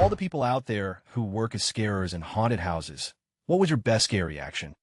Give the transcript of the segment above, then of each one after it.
all the people out there who work as scarers in haunted houses, what was your best scare reaction?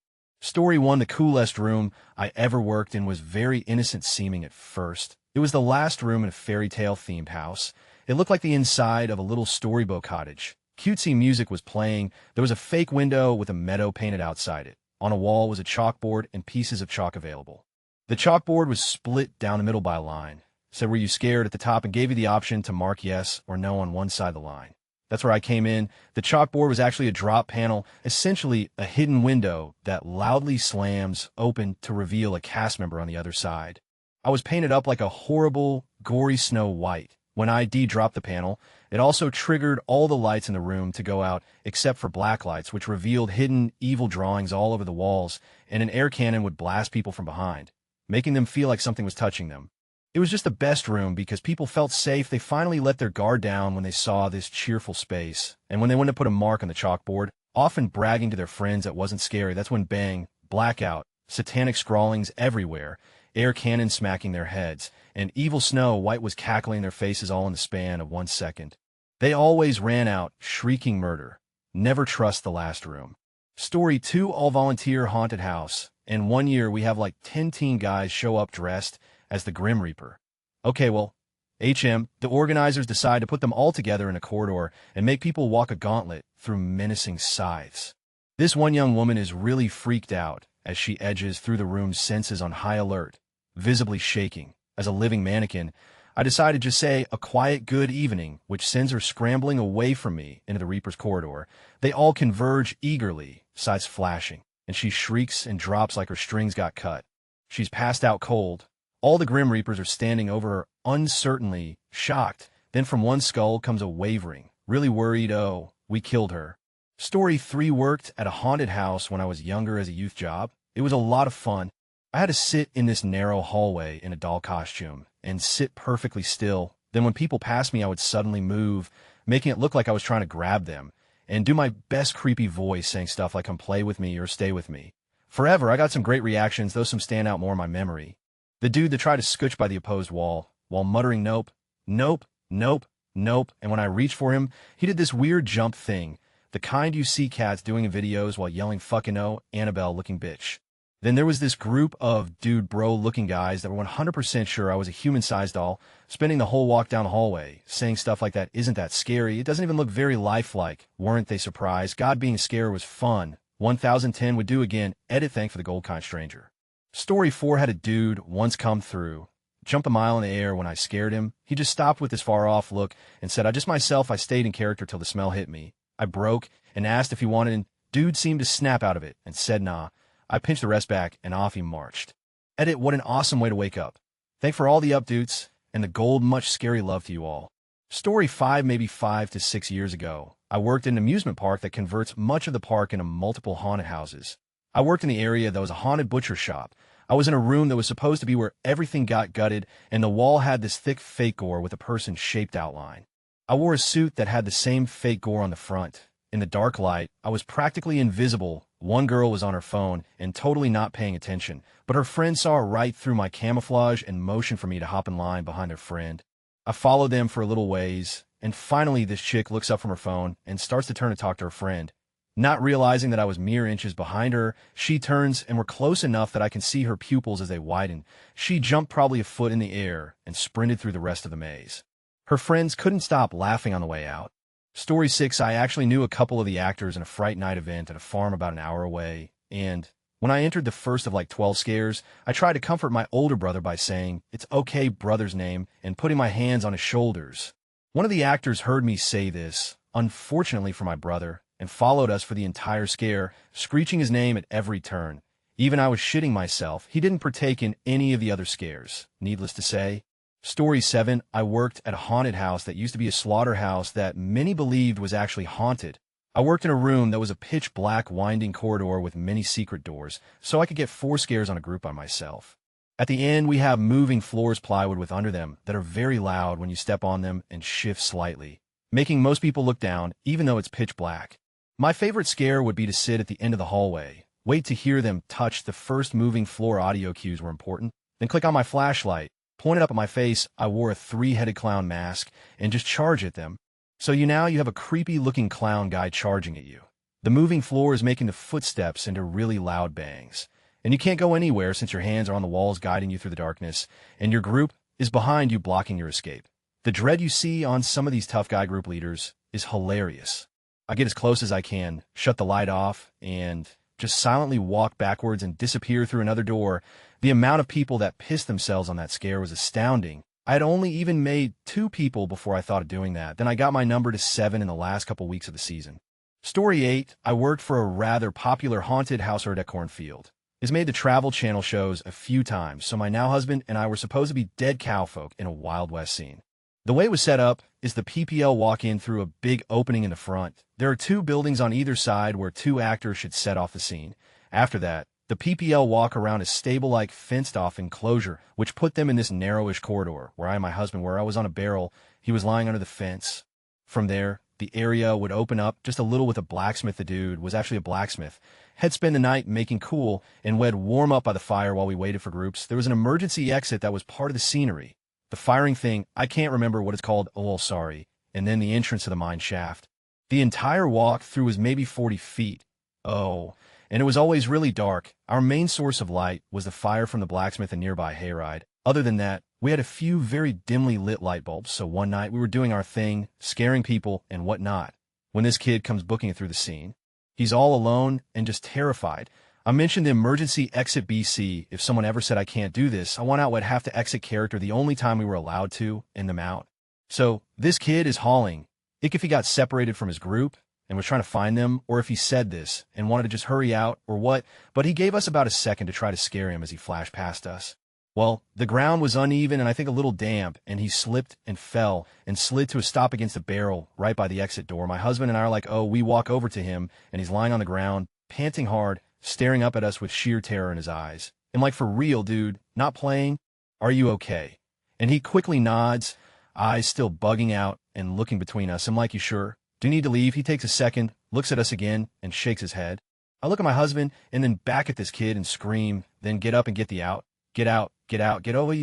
Story 1. The coolest room I ever worked in was very innocent seeming at first. It was the last room in a fairy tale themed house. It looked like the inside of a little storybook cottage. Cutesy music was playing. There was a fake window with a meadow painted outside it. On a wall was a chalkboard and pieces of chalk available. The chalkboard was split down the middle by a line. Said, "Were you scared?" at the top and gave you the option to mark yes or no on one side of the line. That's where I came in. The chalkboard was actually a drop panel, essentially a hidden window that loudly slams open to reveal a cast member on the other side. I was painted up like a horrible, gory Snow White. When I dropped the panel, it also triggered all the lights in the room to go out except for black lights, which revealed hidden, evil drawings all over the walls, and an air cannon would blast people from behind, making them feel like something was touching them. It was just the best room because people felt safe. They finally let their guard down when they saw this cheerful space. And when they went to put a mark on the chalkboard, often bragging to their friends that wasn't scary, that's when bang, blackout, satanic scrawlings everywhere, air cannons smacking their heads, and evil Snow White was cackling in their faces all in the span of 1 second. They always ran out, shrieking murder. Never trust the last room. Story 2. All-volunteer haunted house. In 1 year, we have like 10 teen guys show up dressed as the Grim Reaper. Okay, well, the organizers decide to put them all together in a corridor and make people walk a gauntlet through menacing scythes. This one young woman is really freaked out as she edges through the room's senses on high alert, visibly shaking. As a living mannequin, I decided to just say a quiet good evening, which sends her scrambling away from me into the Reaper's corridor. They all converge eagerly, sights flashing, and she shrieks and drops like her strings got cut. She's passed out cold. All the Grim Reapers are standing over her, uncertainly, shocked. Then from one skull comes a wavering, really worried, "Oh, we killed her." Story 3. Worked at a haunted house when I was younger as a youth job. It was a lot of fun. I had to sit in this narrow hallway in a doll costume and sit perfectly still. Then when people passed me, I would suddenly move, making it look like I was trying to grab them, and do my best creepy voice saying stuff like "come play with me" or "stay with me." Forever, I got some great reactions, though some stand out more in my memory. The dude that tried to scooch by the opposed wall, while muttering "nope, nope, nope, nope," and when I reached for him, he did this weird jump thing, the kind you see cats doing in videos while yelling "fucking oh, Annabelle looking bitch." Then there was this group of dude bro looking guys that were 100% sure I was a human-sized doll, spending the whole walk down the hallway, saying stuff like that, "Isn't that scary? It doesn't even look very lifelike." Weren't they surprised? God being scared was fun. 1010 would do again. Edit thank for the gold kind stranger. Story 4. Had a dude once come through, jumped a mile in the air when I scared him. He just stopped with this far-off look and said, I stayed in character till the smell hit me. I broke and asked if he wanted, and dude seemed to snap out of it and said nah. I pinched the rest back and off he marched. Edit, what an awesome way to wake up. Thank for all the updates and the gold, much scary love to you all. Story 5. Maybe 5 to 6 years ago, I worked in an amusement park that converts much of the park into multiple haunted houses. I worked in the area that was a haunted butcher shop. I was in a room that was supposed to be where everything got gutted, and the wall had this thick fake gore with a person-shaped outline. I wore a suit that had the same fake gore on the front. In the dark light, I was practically invisible. One girl was on her phone and totally not paying attention, but her friend saw right through my camouflage and motioned for me to hop in line behind their friend. I followed them for a little ways, and finally this chick looks up from her phone and starts to turn to talk to her friend. Not realizing that I was mere inches behind her, she turns and we're close enough that I can see her pupils as they widen. She jumped probably a foot in the air and sprinted through the rest of the maze. Her friends couldn't stop laughing on the way out. Story 6. I actually knew a couple of the actors in a Fright Night event at a farm about an hour away, and when I entered the first of like 12 scares, I tried to comfort my older brother by saying, "It's okay, brother's name," and putting my hands on his shoulders. One of the actors heard me say this, unfortunately for my brother, and followed us for the entire scare, screeching his name at every turn. Even I was shitting myself. He didn't partake in any of the other scares, needless to say. Story 7. I worked at a haunted house that used to be a slaughterhouse that many believed was actually haunted. I worked in a room that was a pitch-black winding corridor with many secret doors, so I could get 4 scares on a group by myself. At the end, we have moving floors plywood with under them that are very loud when you step on them and shift slightly, making most people look down, even though it's pitch black. My favorite scare would be to sit at the end of the hallway, wait to hear them touch. The first moving floor audio cues were important, then click on my flashlight, point it up at my face. I wore a 3-headed clown mask and just charge at them. So you have a creepy-looking clown guy charging at you. The moving floor is making the footsteps into really loud bangs. And you can't go anywhere since your hands are on the walls guiding you through the darkness, and your group is behind you blocking your escape. The dread you see on some of these tough guy group leaders is hilarious. I get as close as I can, shut the light off, and just silently walk backwards and disappear through another door. The amount of people that pissed themselves on that scare was astounding. I had only even made 2 people before I thought of doing that. Then I got my number to 7 in the last couple weeks of the season. Story 8, I worked for a rather popular haunted house at Cornfield. It's made the Travel Channel shows a few times, so my now husband and I were supposed to be dead cowfolk in a Wild West scene. The way it was set up is the PPL walk in through a big opening in the front. There are 2 buildings on either side where 2 actors should set off the scene. After that, the PPL walk around a stable-like fenced-off enclosure, which put them in this narrowish corridor, where I and my husband were. I was on a barrel. He was lying under the fence. From there, the area would open up just a little with a blacksmith. The dude was actually a blacksmith. Had spent the night making cool, and we'd warm up by the fire while we waited for groups. There was an emergency exit that was part of the scenery. The firing thing, I can't remember what it's called, oh, sorry, and then the entrance to the mine shaft. The entire walk through was maybe 40 feet. Oh, and it was always really dark. Our main source of light was the fire from the blacksmith and nearby hayride. Other than that, we had a few very dimly lit light bulbs, so one night we were doing our thing, scaring people and whatnot, when this kid comes booking it through the scene. He's all alone and just terrified. I mentioned the emergency exit BC. If someone ever said I can't do this, I want out would have to exit character the only time we were allowed to, and them out. So this kid is hauling. If he got separated from his group and was trying to find them, or if he said this and wanted to just hurry out, or what, but he gave us about a second to try to scare him as he flashed past us. Well, the ground was uneven and I think a little damp, and he slipped and fell and slid to a stop against a barrel right by the exit door. My husband and I are like, oh, we walk over to him, and he's lying on the ground, panting hard, staring up at us with sheer terror in his eyes. I'm like, for real, dude, not playing? Are you okay? And he quickly nods, eyes still bugging out and looking between us. I'm like, you sure? Do you need to leave? He takes a second, looks at us again, and shakes his head. I look at my husband and then back at this kid and scream, then get up and get the out. Get out, get out, get over.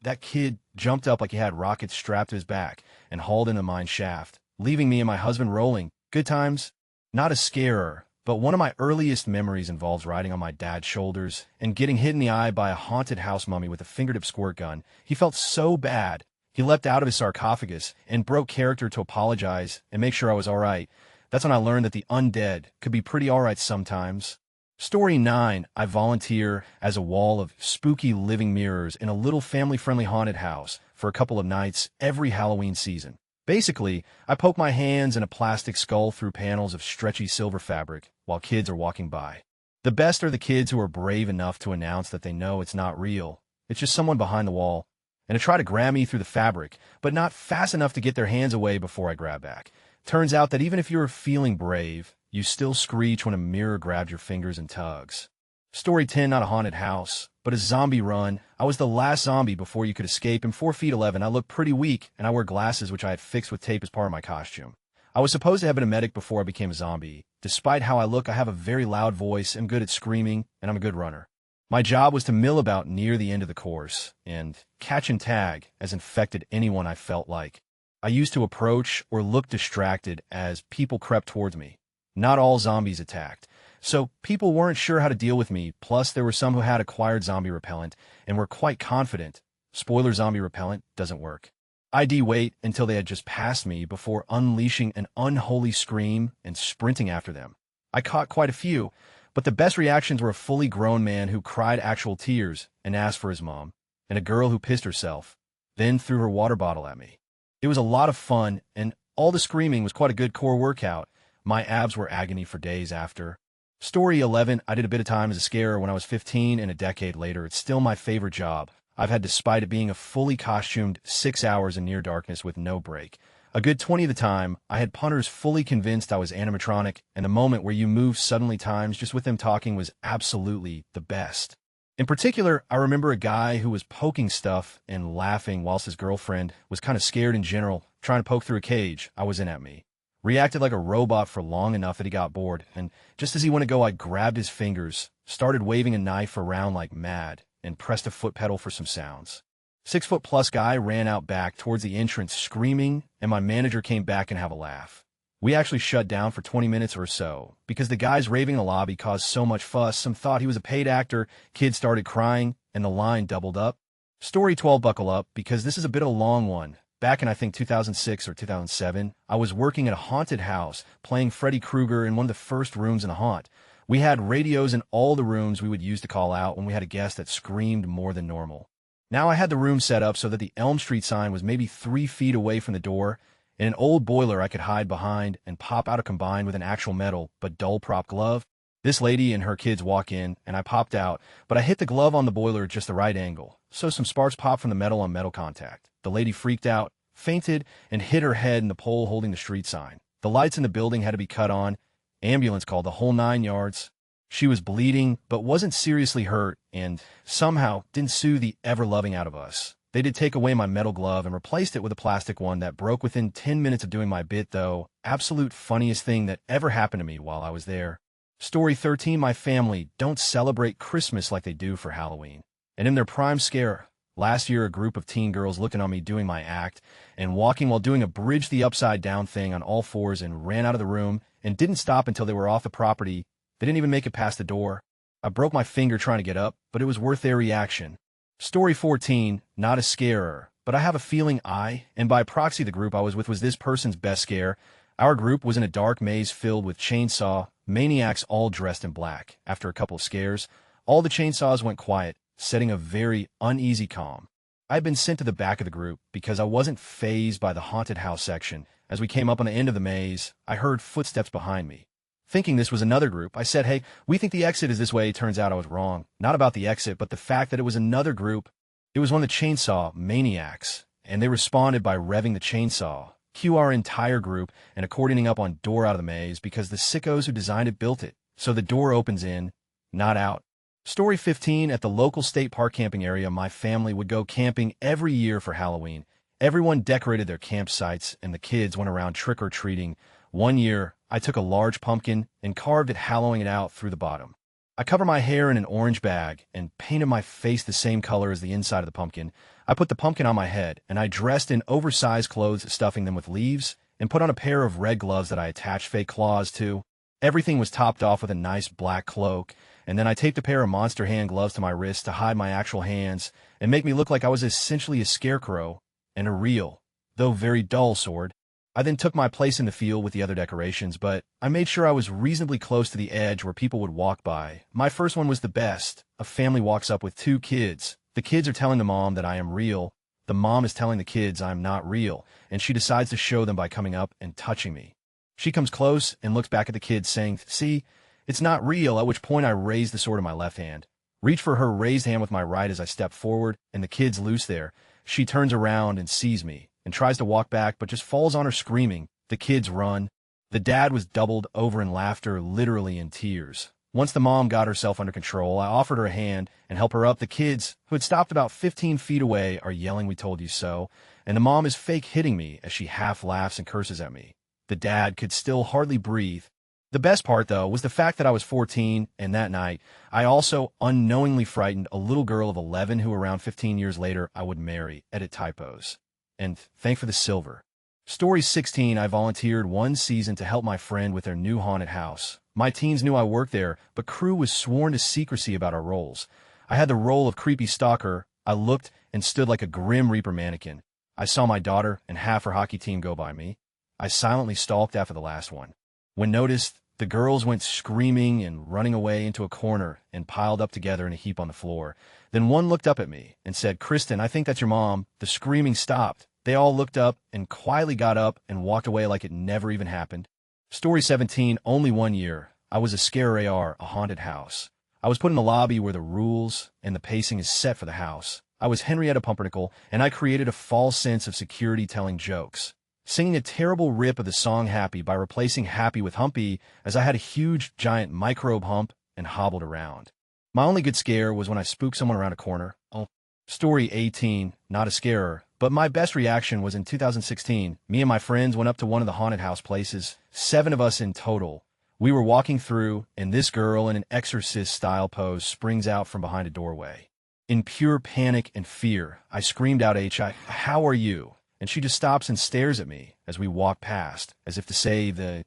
That kid jumped up like he had rockets strapped to his back and hauled in the mine shaft, leaving me and my husband rolling. Good times. Not a scarer, but one of my earliest memories involves riding on my dad's shoulders and getting hit in the eye by a haunted house mummy with a fingertip squirt gun. He felt so bad. He leapt out of his sarcophagus and broke character to apologize and make sure I was all right. That's when I learned that the undead could be pretty all right sometimes. Story 9, I volunteer as a wall of spooky living mirrors in a little family-friendly haunted house for a couple of nights every Halloween season. Basically, I poke my hands in a plastic skull through panels of stretchy silver fabric while kids are walking by. The best are the kids who are brave enough to announce that they know it's not real. It's just someone behind the wall, and to try to grab me through the fabric, but not fast enough to get their hands away before I grab back. Turns out that even if you're feeling brave, you still screech when a mirror grabs your fingers and tugs. Story 10, not a haunted house, but a zombie run. I was the last zombie before you could escape. I'm 4 feet 11. I look pretty weak, and I wear glasses which I had fixed with tape as part of my costume. I was supposed to have been a medic before I became a zombie. Despite how I look, I have a very loud voice, am good at screaming, and I'm a good runner. My job was to mill about near the end of the course, and catch and tag as infected anyone I felt like. I used to approach or look distracted as people crept towards me. Not all zombies attacked, so people weren't sure how to deal with me, plus there were some who had acquired zombie repellent and were quite confident. Spoiler, zombie repellent doesn't work. I'd wait until they had just passed me before unleashing an unholy scream and sprinting after them. I caught quite a few, but the best reactions were a fully grown man who cried actual tears and asked for his mom, and a girl who pissed herself, then threw her water bottle at me. It was a lot of fun, and all the screaming was quite a good core workout. My abs were agony for days after. Story 11, I did a bit of time as a scarer when I was 15, and a decade later, it's still my favorite job. I've had, despite it being a fully costumed 6 hours in near darkness with no break. A good 20 of the time, I had punters fully convinced I was animatronic, and the moment where you move suddenly times just with them talking was absolutely the best. In particular, I remember a guy who was poking stuff and laughing whilst his girlfriend was kind of scared in general, trying to poke through a cage I was in at me. Reacted like a robot for long enough that he got bored, and just as he went to go, I grabbed his fingers, started waving a knife around like mad, and pressed a foot pedal for some sounds. 6-foot-plus guy ran out back towards the entrance screaming, and my manager came back and have a laugh. We actually shut down for 20 minutes or so, because the guys raving in the lobby caused so much fuss, some thought he was a paid actor, kids started crying, and the line doubled up. Story 12, buckle up, because this is a bit of a long one. Back in, I think, 2006 or 2007, I was working at a haunted house, playing Freddy Krueger in one of the first rooms in the haunt. We had radios in all the rooms we would use to call out when we had a guest that screamed more than normal. Now I had the room set up so that the Elm Street sign was maybe 3 feet away from the door, and an old boiler I could hide behind and pop out a combined with an actual metal but dull prop glove. This lady and her kids walk in, and I popped out, but I hit the glove on the boiler at just the right angle, so some sparks popped from the metal on metal contact. The lady freaked out, fainted, and hit her head in the pole holding the street sign. The lights in the building had to be cut on, ambulance called, the whole 9 yards. She was bleeding, but wasn't seriously hurt, and somehow didn't sue the ever-loving out of us. They did take away my metal glove and replaced it with a plastic one that broke within 10 minutes of doing my bit, though. Absolute funniest thing that ever happened to me while I was there. Story 13, my family don't celebrate Christmas like they do for Halloween. And in their prime scare, last year a group of teen girls looked in on me doing my act and walking while doing a bridge the upside down thing on all fours and ran out of the room and didn't stop until they were off the property. They didn't even make it past the door. I broke my finger trying to get up, but it was worth their reaction. Story 14, not a scarer, but I have a feeling I, and by proxy the group I was with, was this person's best scare. Our group was in a dark maze filled with chainsaw maniacs all dressed in black. After a couple of scares, all the chainsaws went quiet, setting a very uneasy calm. I had been sent to the back of the group because I wasn't fazed by the haunted house section. As we came up on the end of the maze, I heard footsteps behind me. Thinking this was another group, I said, "Hey, we think the exit is this way." Turns out I was wrong. Not about the exit, but the fact that it was another group. It was one of the chainsaw maniacs, and they responded by revving the chainsaw. Cue our entire group and accordioning up on door out of the maze because the sickos who designed it built it. So the door opens in, not out. Story 15, at the local state park camping area, my family would go camping every year for Halloween. Everyone decorated their campsites, and the kids went around trick-or-treating. One year, I took a large pumpkin and carved it, hollowing it out through the bottom. I covered my hair in an orange bag and painted my face the same color as the inside of the pumpkin. I put the pumpkin on my head, and I dressed in oversized clothes, stuffing them with leaves, and put on a pair of red gloves that I attached fake claws to. Everything was topped off with a nice black cloak, and then I taped a pair of monster hand gloves to my wrists to hide my actual hands and make me look like I was essentially a scarecrow and a real, though very dull, sword. I then took my place in the field with the other decorations, but I made sure I was reasonably close to the edge where people would walk by. My first one was the best. A family walks up with 2 kids. The kids are telling the mom that I am real. The mom is telling the kids I'm not real, and she decides to show them by coming up and touching me. She comes close and looks back at the kids, saying, "See, it's not real," at which point I raise the sword in my left hand. Reach for her raised hand with my right as I step forward, and the kid's loose there. She turns around and sees me, and tries to walk back, but just falls on her screaming. The kids run. The dad was doubled over in laughter, literally in tears. Once the mom got herself under control, I offered her a hand and helped her up. The kids, who had stopped about 15 feet away, are yelling, "We told you so," and the mom is fake hitting me as she half laughs and curses at me. The dad could still hardly breathe. The best part, though, was the fact that I was 14, and that night, I also unknowingly frightened a little girl of 11 who around 15 years later I would marry. Edit typos. And thank for the silver. Story 16, I volunteered one season to help my friend with their new haunted house. My teens knew I worked there, but crew was sworn to secrecy about our roles. I had the role of creepy stalker. I looked and stood like a Grim Reaper mannequin. I saw my daughter and half her hockey team go by me. I silently stalked after the last one. When noticed, the girls went screaming and running away into a corner and piled up together in a heap on the floor. Then one looked up at me and said, "Kristen, I think that's your mom." The screaming stopped. They all looked up and quietly got up and walked away like it never even happened. Story 17, only one year. I was a scare AR, a haunted house. I was put in the lobby where the rules and the pacing is set for the house. I was Henrietta Pumpernickel, and I created a false sense of security telling jokes, singing a terrible rip of the song Happy by replacing Happy with Humpy, as I had a huge, giant microbe hump and hobbled around. My only good scare was when I spooked someone around a corner. Oh. Story 18, not a scarer, but my best reaction was in 2016. Me and my friends went up to one of the haunted house places, 7 of us in total. We were walking through, and this girl in an exorcist-style pose springs out from behind a doorway. In pure panic and fear, I screamed out, how are you? And she just stops and stares at me as we walk past, as if to say the...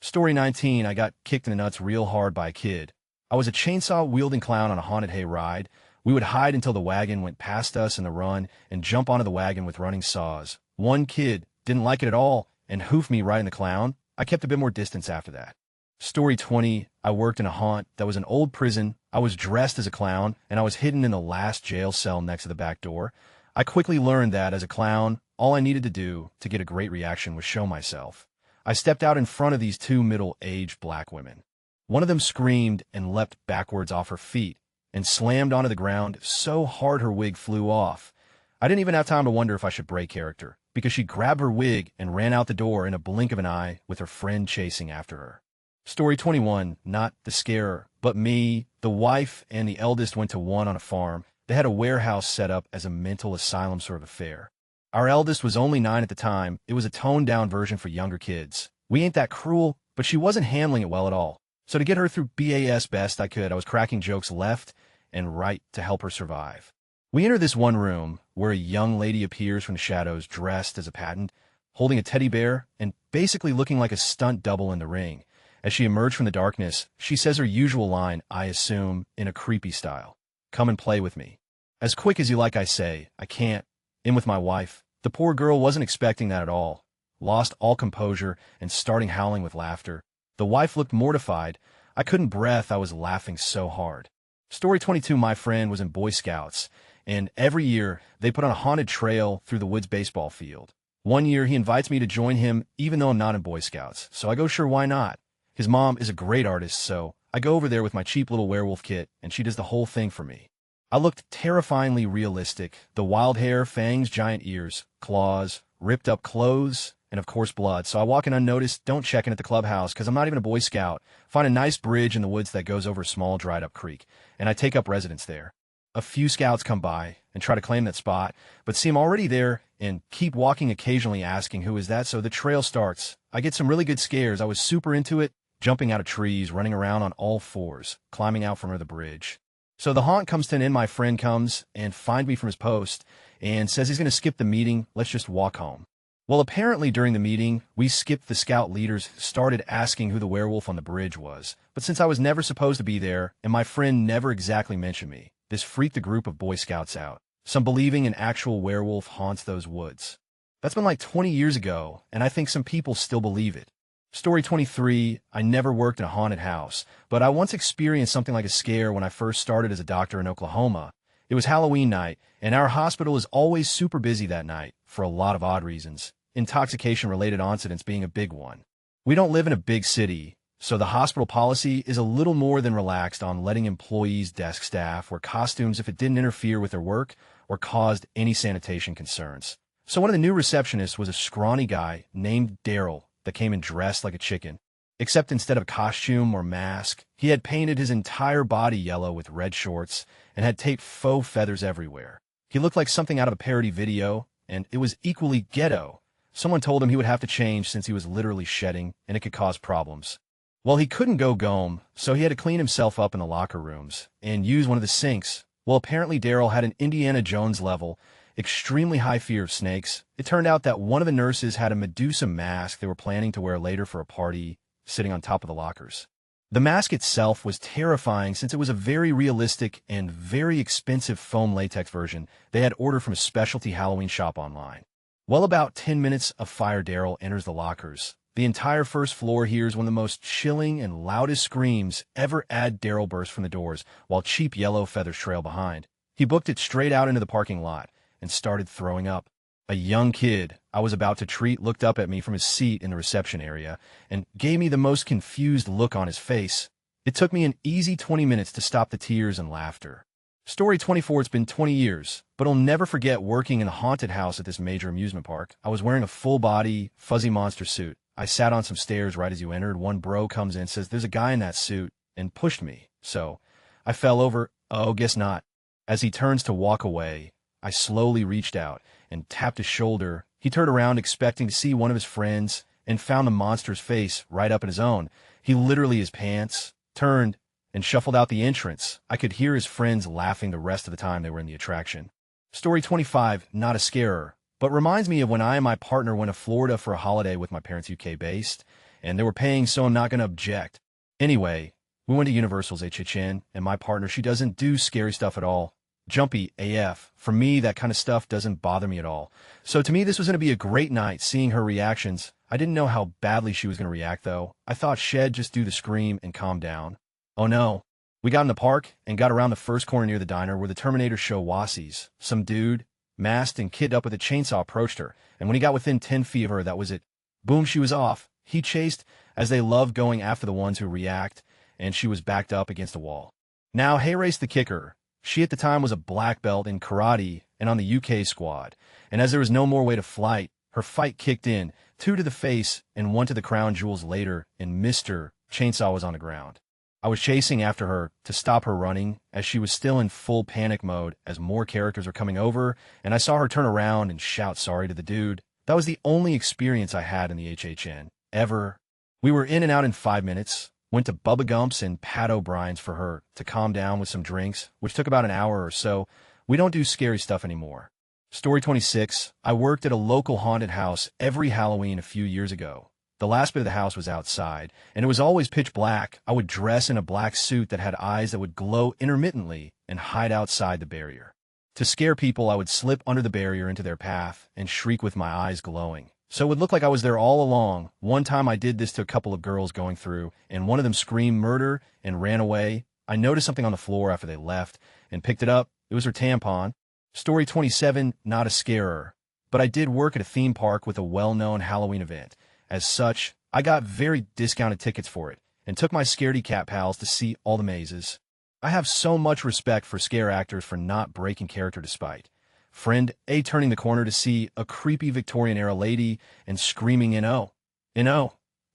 Story 19, I got kicked in the nuts real hard by a kid. I was a chainsaw-wielding clown on a haunted hay ride. We would hide until the wagon went past us in the run and jump onto the wagon with running saws. One kid didn't like it at all and hoofed me right in the clown. I kept a bit more distance after that. Story 20, I worked in a haunt that was an old prison. I was dressed as a clown, and I was hidden in the last jail cell next to the back door. I quickly learned that, as a clown, all I needed to do to get a great reaction was show myself. I stepped out in front of these two middle-aged black women. One of them screamed and leapt backwards off her feet and slammed onto the ground so hard her wig flew off. I didn't even have time to wonder if I should break character, because she grabbed her wig and ran out the door in a blink of an eye with her friend chasing after her. Story 21, not the scarer, but me, the wife, and the eldest went to one on a farm. They had a warehouse set up as a mental asylum sort of affair. Our eldest was only 9 at the time. It was a toned-down version for younger kids. We ain't that cruel, but she wasn't handling it well at all. So to get her through BAS best I could, I was cracking jokes left and right to help her survive. We enter this one room where a young lady appears from the shadows dressed as a patent, holding a teddy bear and basically looking like a stunt double in the ring. As she emerged from the darkness, she says her usual line, I assume, in a creepy style. Come and play with me. As quick as you like, I say, I can't. In with my wife. The poor girl wasn't expecting that at all. Lost all composure and starting howling with laughter. The wife looked mortified. I couldn't breathe, I was laughing so hard. Story 22, my friend was in Boy Scouts, and every year they put on a haunted trail through the woods baseball field. One year he invites me to join him even though I'm not in Boy Scouts, so I go, sure, why not? His mom is a great artist, so I go over there with my cheap little werewolf kit, and she does the whole thing for me. I looked terrifyingly realistic. The wild hair, fangs, giant ears, claws, ripped up clothes, and of course blood. So I walk in unnoticed, don't check in at the clubhouse because I'm not even a Boy Scout, find a nice bridge in the woods that goes over a small dried up creek, and I take up residence there. A few scouts come by and try to claim that spot, but see I'm already there and keep walking, occasionally asking who is that, so the trail starts. I get some really good scares. I was super into it. Jumping out of trees, running around on all fours, climbing out from under the bridge. So the haunt comes to an end. My friend comes and finds me from his post and says he's going to skip the meeting. Let's just walk home. Well, apparently during the meeting, we skipped the scout leaders, started asking who the werewolf on the bridge was. But since I was never supposed to be there, and my friend never exactly mentioned me, this freaked the group of Boy Scouts out. Some believing an actual werewolf haunts those woods. That's been like 20 years ago, and I think some people still believe it. Story 23, I never worked in a haunted house, but I once experienced something like a scare when I first started as a doctor in Oklahoma. It was Halloween night, and our hospital is always super busy that night, for a lot of odd reasons, intoxication-related incidents being a big one. We don't live in a big city, so the hospital policy is a little more than relaxed on letting employees, desk staff, wear costumes if it didn't interfere with their work or caused any sanitation concerns. So one of the new receptionists was a scrawny guy named Daryl, that came in dressed like a chicken, except instead of costume or mask, he had painted his entire body yellow with red shorts and had taped faux feathers everywhere. He looked like something out of a parody video, and it was equally ghetto. Someone told him he would have to change since he was literally shedding, and it could cause problems. Well, he couldn't go home, so he had to clean himself up in the locker rooms and use one of the sinks. Well, apparently Daryl had an Indiana Jones level extremely high fear of snakes. It turned out that one of the nurses had a Medusa mask they were planning to wear later for a party, sitting on top of the lockers. The mask itself was terrifying since it was a very realistic and very expensive foam latex version they had ordered from a specialty Halloween shop online. Well, about 10 minutes of fire, Daryl enters the lockers. The entire first floor hears one of the most chilling and loudest screams ever. Daryl burst from the doors while cheap yellow feathers trail behind. He booked it straight out into the parking lot and started throwing up. A young kid I was about to treat looked up at me from his seat in the reception area and gave me the most confused look on his face. It took me an easy 20 minutes to stop the tears and laughter. Story 24, it's been 20 years, but I'll never forget working in a haunted house at this major amusement park. I was wearing a full-body, fuzzy monster suit. I sat on some stairs right as you entered. One bro comes in, says, there's a guy in that suit, and pushed me. So I fell over. Oh, guess not. As he turns to walk away, I slowly reached out and tapped his shoulder. He turned around expecting to see one of his friends and found the monster's face right up in his own. He literally, his pants turned and shuffled out the entrance. I could hear his friends laughing the rest of the time they were in the attraction. Story 25, not a scarer, but reminds me of when I and my partner went to Florida for a holiday with my parents UK-based, and they were paying, so I'm not going to object. Anyway, we went to Universal's HHN, and my partner, she doesn't do scary stuff at all. Jumpy AF. For me, that kind of stuff doesn't bother me at all. So to me, this was going to be a great night, seeing her reactions. I didn't know how badly she was going to react, though. I thought she'd just do the scream and calm down. Oh no. We got in the park and got around the first corner near the diner where the Terminator show Wassies. Some dude, masked and kitted up with a chainsaw, approached her, and when he got within 10 feet of her, that was it. Boom, she was off. He chased, as they love going after the ones who react, and she was backed up against a wall. Now, Hay Race the kicker. She at the time was a black belt in karate and on the UK squad, and as there was no more way to flight, her fight kicked in, 2 to the face and 1 to the crown jewels later, and Mr. Chainsaw was on the ground. I was chasing after her to stop her running, as she was still in full panic mode as more characters were coming over, and I saw her turn around and shout sorry to the dude. That was the only experience I had in the HHN, ever. We were in and out in 5 minutes. Went to Bubba Gump's and Pat O'Brien's for her to calm down with some drinks, which took about an hour or so. We don't do scary stuff anymore. Story 26. I worked at a local haunted house every Halloween a few years ago. The last bit of the house was outside, and it was always pitch black. I would dress in a black suit that had eyes that would glow intermittently and hide outside the barrier. To scare people, I would slip under the barrier into their path and shriek with my eyes glowing. So it would look like I was there all along. One time I did this to a couple of girls going through, and one of them screamed murder and ran away. I noticed something on the floor after they left and picked it up. It was her tampon. Story 27, not a scarer. But I did work at a theme park with a well-known Halloween event. As such, I got very discounted tickets for it and took my scaredy cat pals to see all the mazes. I have so much respect for scare actors for not breaking character despite. Friend A turning the corner to see a creepy Victorian-era lady and screaming "No! No!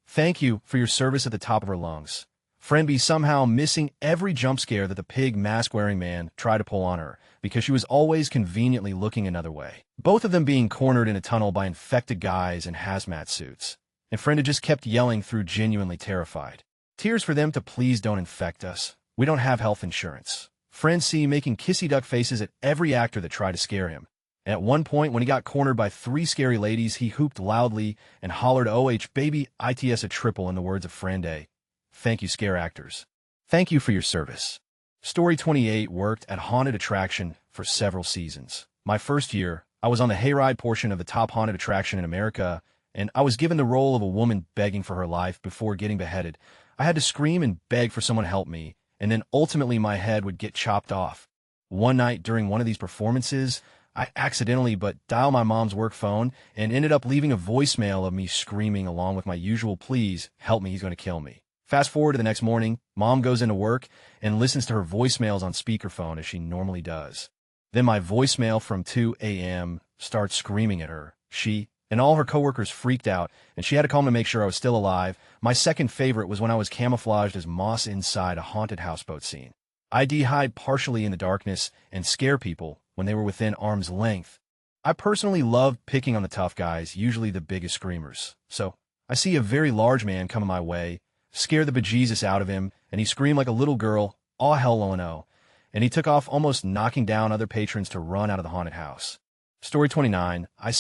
Thank you for your service" at the top of her lungs. Friend B somehow missing every jump scare that the pig mask-wearing man tried to pull on her because she was always conveniently looking another way. Both of them being cornered in a tunnel by infected guys in hazmat suits. And Friend just kept yelling through, genuinely terrified. Tears for them to please don't infect us. We don't have health insurance. Friend C making kissy duck faces at every actor that tried to scare him. At one point, when he got cornered by 3 scary ladies, he hooped loudly and hollered, "OH, baby, ITS a triple," in the words of Friend A. Thank you, scare actors. Thank you for your service. Story 28 worked at haunted attraction for several seasons. My first year, I was on the hayride portion of the top haunted attraction in America, and I was given the role of a woman begging for her life before getting beheaded. I had to scream and beg for someone to help me, and then ultimately my head would get chopped off. One night during one of these performances, I accidentally dialed my mom's work phone and ended up leaving a voicemail of me screaming along with my usual pleas, "Help me, he's going to kill me." Fast forward to the next morning, Mom goes into work and listens to her voicemails on speakerphone as she normally does. Then my voicemail from 2 a.m. starts screaming at her. She and all her coworkers freaked out, and she had to call me to make sure I was still alive. My second favorite was when I was camouflaged as Moss inside a haunted houseboat scene. I'd hide partially in the darkness and scare people when they were within arm's length. I personally love picking on the tough guys, usually the biggest screamers. So I see a very large man coming my way, scare the bejesus out of him, and he screamed like a little girl, "Aw hell no," and he took off, almost knocking down other patrons to run out of the haunted house. Story 29. I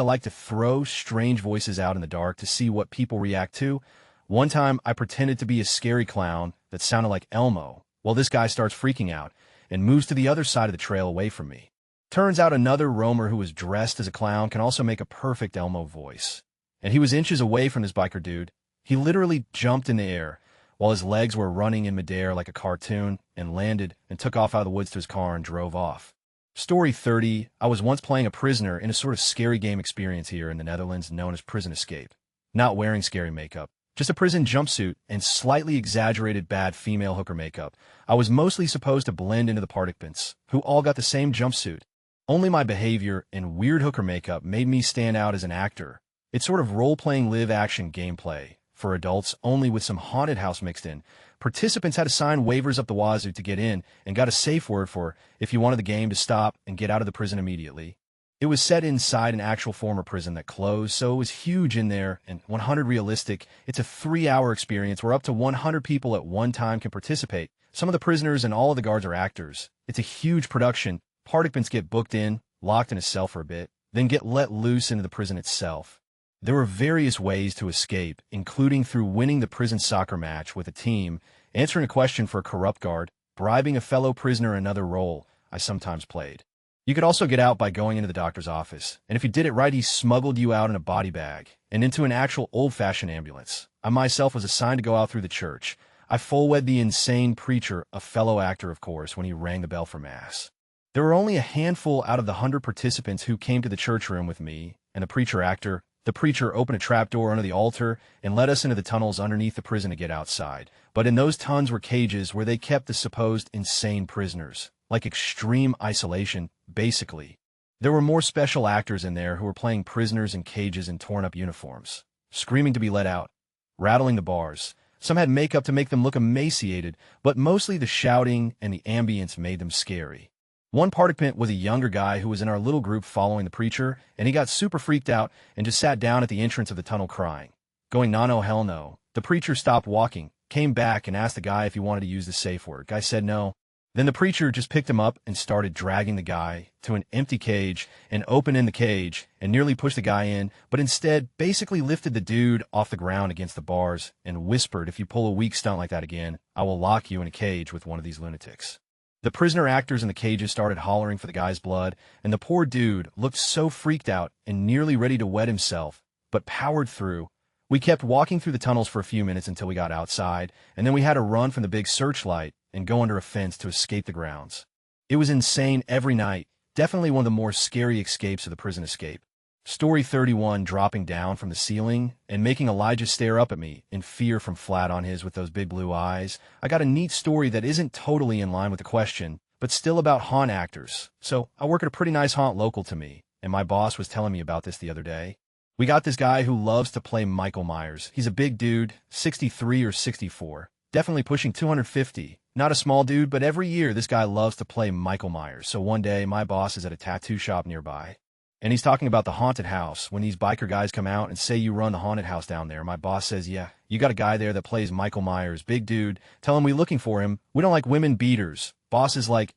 like to throw strange voices out in the dark to see what people react to. One time, I pretended to be a scary clown that sounded like Elmo. Well, this guy starts freaking out and moves to the other side of the trail away from me. Turns out another roamer who was dressed as a clown can also make a perfect Elmo voice. And he was inches away from this biker dude. He literally jumped in the air while his legs were running in midair like a cartoon and landed and took off out of the woods to his car and drove off. Story 30. I was once playing a prisoner in a sort of scary game experience here in the Netherlands known as Prison Escape. Not wearing scary makeup, just a prison jumpsuit and slightly exaggerated bad female hooker makeup. I was mostly supposed to blend into the participants, who all got the same jumpsuit. Only my behavior and weird hooker makeup made me stand out as an actor. It's sort of role-playing live-action gameplay for adults, only with some haunted house mixed in. Participants had to sign waivers up the wazoo to get in and got a safe word for if you wanted the game to stop and get out of the prison immediately. It was set inside an actual former prison that closed, so it was huge in there, and 100 realistic. It's a 3-hour experience where up to 100 people at one time can participate. Some of the prisoners and all of the guards are actors. It's a huge production. Participants get booked in, locked in a cell for a bit, then get let loose into the prison itself. There were various ways to escape, including through winning the prison soccer match with a team, answering a question for a corrupt guard, bribing a fellow prisoner in another role I sometimes played. You could also get out by going into the doctor's office, and if you did it right, he smuggled you out in a body bag and into an actual old-fashioned ambulance. I myself was assigned to go out through the church. I full-wed the insane preacher, a fellow actor, of course, when he rang the bell for Mass. There were only a handful out of the 100 participants who came to the church room with me and the preacher actor. The preacher opened a trapdoor under the altar and led us into the tunnels underneath the prison to get outside. But in those tunnels were cages where they kept the supposed insane prisoners, like extreme isolation, basically. There were more special actors in there who were playing prisoners in cages in torn-up uniforms, screaming to be let out, rattling the bars. Some had makeup to make them look emaciated, but mostly the shouting and the ambience made them scary. One participant was a younger guy who was in our little group following the preacher, and he got super freaked out and just sat down at the entrance of the tunnel crying, going, "No, hell no." The preacher stopped walking, came back and asked the guy if he wanted to use the safe word. Guy said no. Then the preacher just picked him up and started dragging the guy to an empty cage and opened in the cage and nearly pushed the guy in, but instead basically lifted the dude off the ground against the bars and whispered, "If you pull a weak stunt like that again, I will lock you in a cage with one of these lunatics." The prisoner actors in the cages started hollering for the guy's blood, and the poor dude looked so freaked out and nearly ready to wet himself, but powered through. We kept walking through the tunnels for a few minutes until we got outside, and then we had to run from the big searchlight and go under a fence to escape the grounds. It was insane every night, definitely one of the more scary escapes of the prison escape. Story 31, dropping down from the ceiling and making Elijah stare up at me in fear from flat on his with those big blue eyes. I got a neat story that isn't totally in line with the question, but still about haunt actors. So I work at a pretty nice haunt local to me, and my boss was telling me about this the other day. We got this guy who loves to play Michael Myers. He's a big dude, 63 or 64, definitely pushing 250. Not a small dude, but every year this guy loves to play Michael Myers. So one day my boss is at a tattoo shop nearby, and he's talking about the haunted house. When these biker guys come out and say you run the haunted house down there, my boss says, "Yeah, you got a guy there that plays Michael Myers. Big dude. Tell him we're looking for him. We don't like women beaters." Boss is like,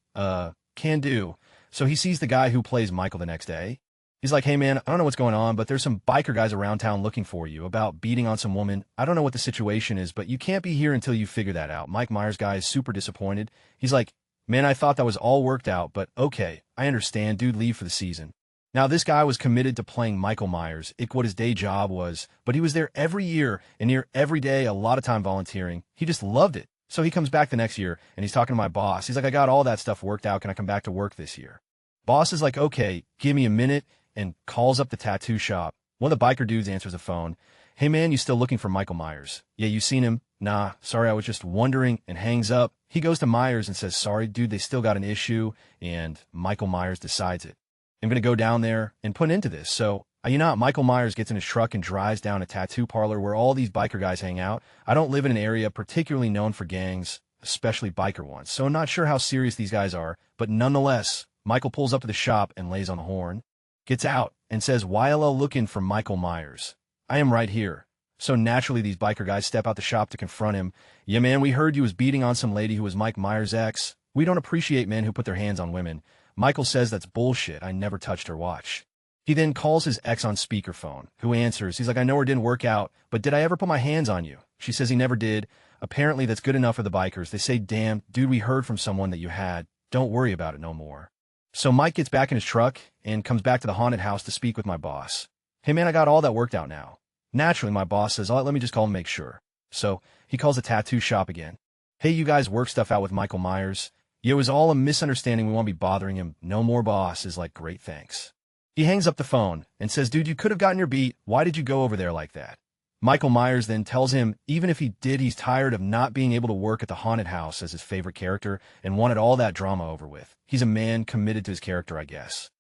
can do. So he sees the guy who plays Michael the next day. He's like, "Hey man, I don't know what's going on, but there's some biker guys around town looking for you about beating on some woman. I don't know what the situation is, but you can't be here until you figure that out." Mike Myers guy is super disappointed. He's like, "Man, I thought that was all worked out, but okay, I understand. Dude, leave for the season." Now, this guy was committed to playing Michael Myers. It's what his day job was, but he was there every year and near every day, a lot of time volunteering. He just loved it. So he comes back the next year, and he's talking to my boss. He's like, "I got all that stuff worked out. Can I come back to work this year?" Boss is like, "Okay, give me a minute," and calls up the tattoo shop. One of the biker dudes answers the phone. "Hey man, you still looking for Michael Myers?" "Yeah, you seen him?" "Nah, sorry, I was just wondering," and hangs up. He goes to Myers and says, "Sorry, dude, they still got an issue," and Michael Myers decides it. "I'm going to go down there and put an end to this." So, Michael Myers gets in his truck and drives down a tattoo parlor where all these biker guys hang out. I don't live in an area particularly known for gangs, especially biker ones, so I'm not sure how serious these guys are, but nonetheless, Michael pulls up to the shop and lays on the horn, gets out, and says, "YLL looking for Michael Myers. I am right here." So naturally, these biker guys step out the shop to confront him. "Yeah, man, we heard you was beating on some lady who was Mike Myers' ex. We don't appreciate men who put their hands on women." Michael says that's bullshit. "I never touched her watch." He then calls his ex on speakerphone, who answers. He's like, "I know it didn't work out, but did I ever put my hands on you?" She says he never did. Apparently, that's good enough for the bikers. They say, "Damn, dude, we heard from someone that you had. Don't worry about it no more." So Mike gets back in his truck and comes back to the haunted house to speak with my boss. "Hey man, I got all that worked out now." Naturally, my boss says, "Oh, let me just call and make sure." So he calls the tattoo shop again. "Hey, you guys work stuff out with Michael Myers?" "Yeah, it was all a misunderstanding. We won't be bothering him. No more." Boss is like, "Great, thanks." He hangs up the phone and says, "Dude, you could have gotten your beat. Why did you go over there like that?" Michael Myers then tells him even if he did, he's tired of not being able to work at the haunted house as his favorite character and wanted all that drama over with. He's a man committed to his character, I guess.